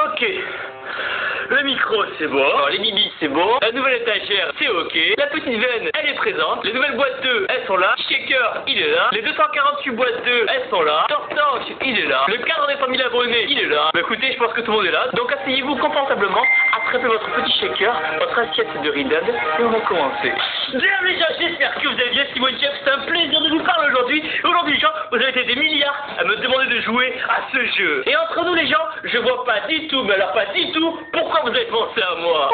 Ok. Le micro, c'est bon. Alors, les bibis, c'est bon. La nouvelle étagère, c'est ok. La petite veine, elle est présente. Les nouvelles boîtes d'œufs, elles sont là. Shaker, il est là. Les 248 boîtes d'œufs, elles sont là. Tortanche, il est là. Le cadre des 100 000 abonnés, il est là. Bah écoutez, je pense que tout le monde est là. Donc asseyez-vous confortablement. Attrapez votre petit shaker, votre assiette de ridade, et on va commencer. Bien les gens, j'espère que vous allez bien. Simon Jeff, c'est un plaisir de vous parler aujourd'hui. Aujourd'hui, les gens, vous avez été des milliards à me demander de jouer à ce jeu. Et entre nous, les gens, je vois pas du tout, mais alors pas du tout, pourquoi vous avez pensé à moi.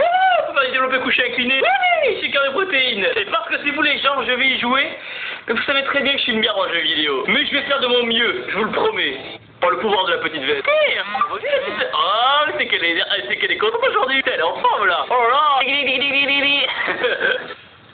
Vous allez développer couché incliné. Oui, shaker de protéines. C'est parce que c'est vous les gens, je vais y jouer. Mais vous savez très bien que je suis une merde en jeu vidéo. Mais je vais faire de mon mieux, je vous le promets. Par le pouvoir de la petite veste. Oh, c'est qu'elle est contente aujourd'hui. Elle est en forme là. Oh là.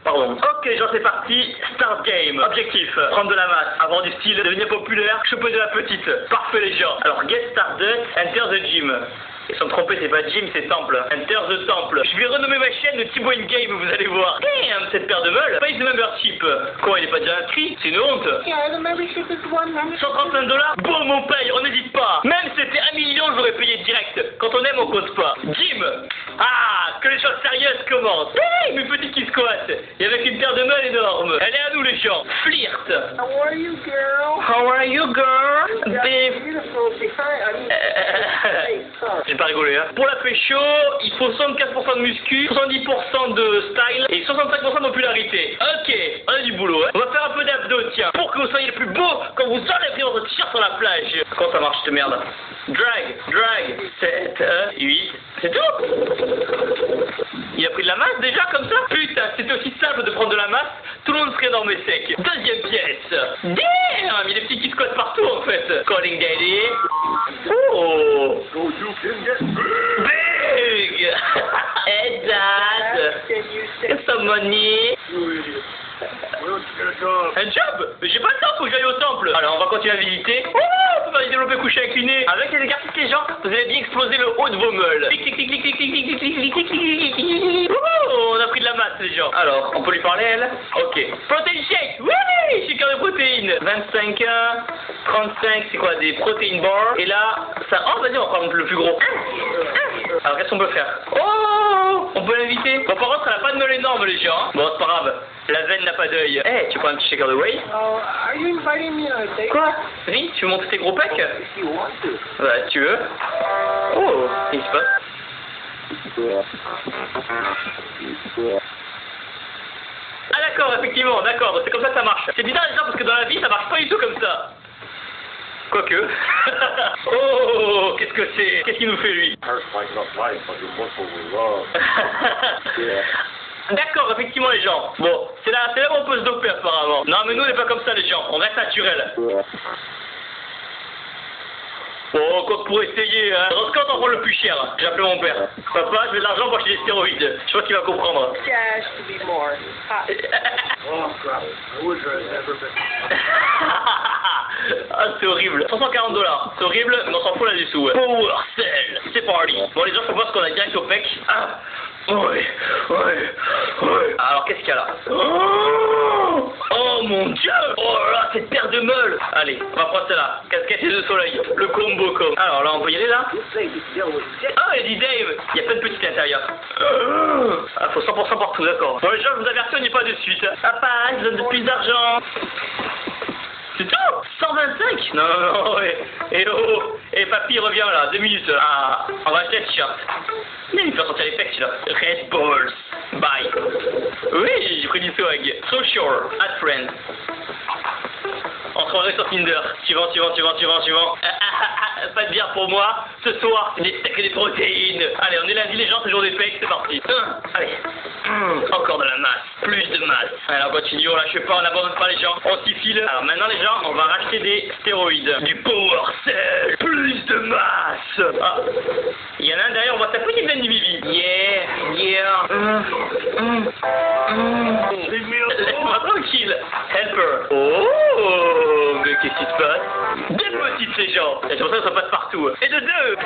Pardon. Ok, j'en c'est parti. Start game. Objectif, prendre de la masse, avoir du style, devenir populaire, choper de la petite. Parfait les gens. Alors, get started, enter the gym. Ils sont trompés, c'est pas gym, c'est temple. Enter the temple. Je vais renommer ma chaîne Thibaut in Game, vous allez voir. Damn, cette paire de meules. Pay the membership. Quoi, il est pas déjà inscrit? C'est une honte. Yeah, the membership is $100. 135 $. Bon, on paye, on n'hésite pas. Même si c'était 1 million, j'aurais payé direct. Quand on aime, on compte pas. Gym. Ah, que les choses sérieuses commencent. Hey, mes petits qui squattent. Et avec une paire de meules énorme. Elle est à nous, les gens. Flirt. How are you, girl? How are you, girl? Yeah, beautiful. Say hi. J'ai pas rigolé, hein. Pour la pécho, il faut 75% de muscu, 70% de style et 65% de popularité. Ok, on a du boulot, hein. On va faire un peu d'abdos, tiens, pour que vous soyez le plus beau quand vous enlèverez votre t-shirt sur la plage. Comment ça marche, cette merde? Drag. 7, 8, c'est tout. Il a pris de la masse déjà comme ça? Putain, c'était aussi simple de prendre de la masse, tout le monde serait énorme sec. Deuxième pièce. Damn, il y a des petits qui squattent partout en fait. Calling daddy. Oh. Big. Hey dad. Get some money. Un job? Mais j'ai pas le temps, faut que j'aille au temple. Alors on va continuer à visiter. On va développer couché incliné. Avec les exercices les gens, vous allez bien exploser le haut de vos meules. On a pris de la masse les gens. Alors, on peut lui parler elle? Ok. Protein shake. Oui, shaker de protéines. 25, 35, c'est quoi? Des protein bars. Et là, ça... Oh vas-y, on va prendre le plus gros. Alors qu'est-ce qu'on peut faire? Oh, on peut l'inviter. Bon par contre, elle a pas de meule énorme les gens. Bon c'est pas grave. La veine n'a pas d'œil. Eh, tu prends un petit shaker de whey? Oh, are you inviting me on a date? Quoi? Oui, tu veux montrer tes gros pecs? If you want to. Bah, tu veux? Oh, qu'est-ce qui se passe? Ah d'accord, effectivement, d'accord, c'est comme ça que ça marche. C'est bizarre les gens parce que dans la vie ça marche pas du tout comme ça. Quoique. Oh, qu'est-ce que c'est? Qu'est-ce qu'il nous fait lui? D'accord, effectivement les gens. Bon, c'est là où on peut se doper apparemment. Non mais nous on n'est pas comme ça les gens, on reste naturel. Oh, quoi que pour essayer, hein. Dans ce cas, on t'en prend le plus cher. J'ai appelé mon père. Papa, je veux de l'argent pour acheter des stéroïdes. Je crois qu'il va comprendre. Cash to be more. Oh, God. I wish I had never been. Ah, c'est horrible. 140 $. C'est horrible, mais on s'en fout là-dessous. Power Cell. C'est parti. Bon, les gens, faut voir ce qu'on a direct au pec. Ah. Ouais. Alors, qu'est-ce qu'il y a là? Oh mon dieu! Oh là là, cette paire de meules! Allez, on va prendre celle-là. Casquette et de soleil. Le combo comme. Alors là, on peut y aller là? Ah, il dit Dave! Il y a plein de petites à l'intérieur. Ah, faut 100% partout, d'accord. Bon, les gens, je vous avertis, on n'y est pas de suite. Papa, je donne plus d'argent. C'est tout? 125? Non, ouais. Et oh, et papy revient là, 2 minutes. Ah, on va acheter un t-shirt. Mais il peut sortir les pecs là. Red Balls. Bye. Oui, j'ai pris du swag. So sure, at friends. On se rendrait sur Tinder. Suivant. Pas de bière pour moi. Ce soir, des steaks et des protéines. Allez, on est lundi les gens, c'est jour des pecs, c'est parti. Allez. Encore de la masse. Plus de masse. Allez, on continue, on lâche pas, on n'abandonne pas les gens. On s'y file. Alors maintenant les gens, on va racheter des stéroïdes. Du power cell. Plus de masse. Ah. Il y en a un derrière, on voit sa petite veine du bibi. Yeah. Laisse-moi tranquille. Helper. Oh, mais qu'est-ce qui se passe? Deux petites les gens. Et c'est pour ça que ça passe partout. Et de deux.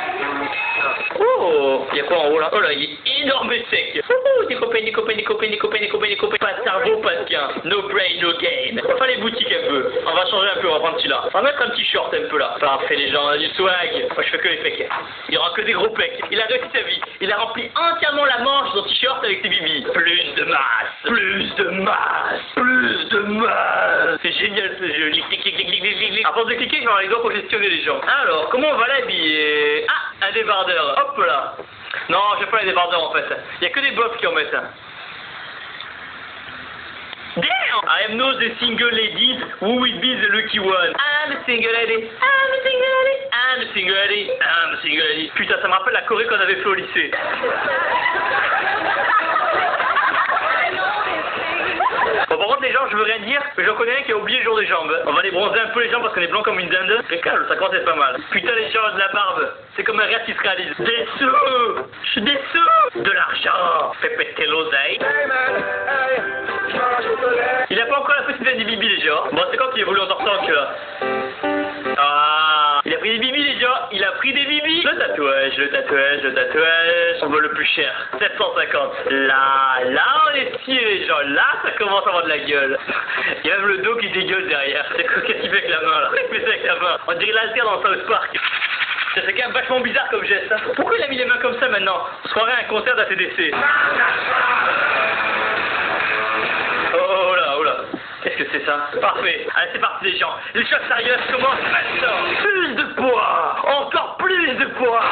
Oh, il y a quoi en haut là? Oh là, il est énorme et sec. Des copains, des copains, des copains, des copains, des copains, des copains. Pas de cerveau, pas de gain. No brain, no gain. On va faire les boutiques un peu. On va changer un peu, on va prendre celui-là. On va mettre un petit short un peu là. Parfait les gens, du swag. Moi je fais que les pecs. Il y aura que des gros pecs. Il a réussi sa vie. Il a rempli entièrement la manche de son t-shirt avec ses bibis. Plus de masse, plus de masse, plus de masse. C'est génial ce jeu. Clic, clic, clic, clic, clic, clic, clic. À force de cliquer, je vais avoir les doigts congestionner les gens. Alors, comment on va l'habiller? Ah, un débardeur. Hop là. Non, je fais pas les débardeurs en fait. Il y a que des bofs qui en mettent. Damn! I am not the single ladies who will be the lucky one. I'm a single lady. I'm a single lady. I'm a single lady. I'm a single lady. Putain, ça me rappelle la choré qu'on avait fait au lycée. Bon, par contre les gens, je veux rien dire, mais j'en connais un qui a oublié le jour des jambes. On va les bronzer un peu les jambes parce qu'on est blanc comme une dinde. C'est calme, ça commence à être pas mal. Putain les gens, de la barbe, c'est comme un rêve qui se réalise. Des sous! Je suis des sous! De l'argent! Fais péter l'oseille. Il a pas encore la petite veine des bibis les gens. Bon, c'est quand qu'il a voulu en sortant que là. Ah, il a pris des bibis les gens, il a pris des bibis. Le tatouage, le tatouage, le tatouage. On veut le plus cher, 750. Là, on est stylé les gens. Là, ça commence à avoir de la gueule. Il y a même le dos qui dégueule derrière. Qu'est-ce qu'il fait avec la main là? Il fait ça avec la main. On dirait l'alter dans South Park. Ça c'est quand même vachement bizarre comme geste. Hein. Pourquoi il a mis les mains comme ça maintenant? On se croirait à un concert d'ACDC. Oh là, oh là. Qu'est-ce que c'est ça? Parfait. Allez, c'est parti les gens. Les choses sérieuses commencent maintenant. Plus de poids. Encore plus de poids.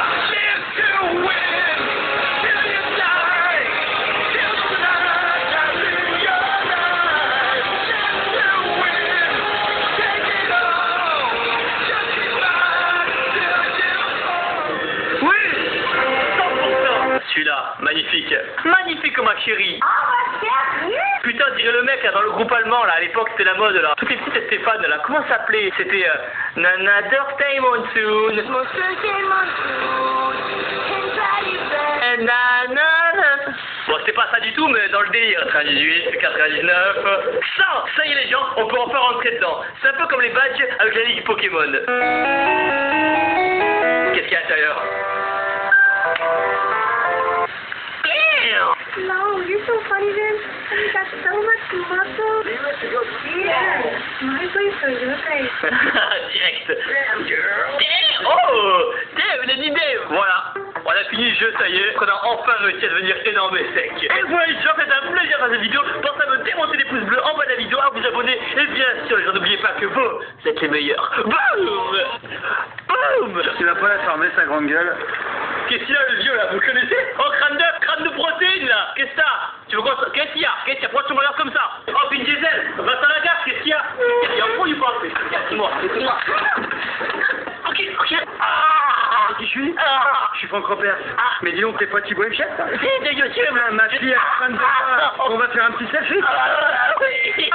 Celui-là, magnifique. Magnifique ma chérie. Putain, on dirait le mec là dans le groupe allemand là, à l'époque c'était la mode là. Toutes les petites Stéphane là, comment ça s'appelait? C'était Another Day Monsoon. Bon, c'était pas ça du tout, mais dans le délire. 98, 99, 100. Ça y est les gens, on peut enfin rentrer dedans. C'est un peu comme les badges avec la ligue Pokémon. Qu'est-ce qu'il y a à l'intérieur? No, you're so funny, Vince. You got so much muscle. Yeah. My place is okay. Direct. Damn, girl. Damn. Oh, Dave, il a dit Dave. Voilà. On a fini le jeu, ça y est. On a enfin réussi à devenir énorme et sec. Et voilà les gens, c'est un plaisir de faire cette vidéo. Pensez à me démonter les pouces bleus en bas de la vidéo, à vous abonner. Et bien sûr, les gens, n'oubliez pas que vous êtes les meilleurs. Boum. Boum. Tu vas pas la fermer, sa grande gueule. Qu'est-ce qu'il y a le vieux là? Vous le connaissez? Oh, crâne de protéines là. Qu'est-ce que t'as? Tu veux quoi? Qu'est-ce qu'il y a? Pourquoi tu me regardes comme ça? Oh, Vin Diesel, va à la gare, qu'est-ce qu'il y a? Il y a un fond, il pas. Regarde-moi, laissez-moi. Ok. Qui je suis? Je suis Franck Repère. Mais dis donc, t'es pas Thibaut Chef? C'est de YouTube. Ma fille est en train de... On va faire un petit selfie. Oui.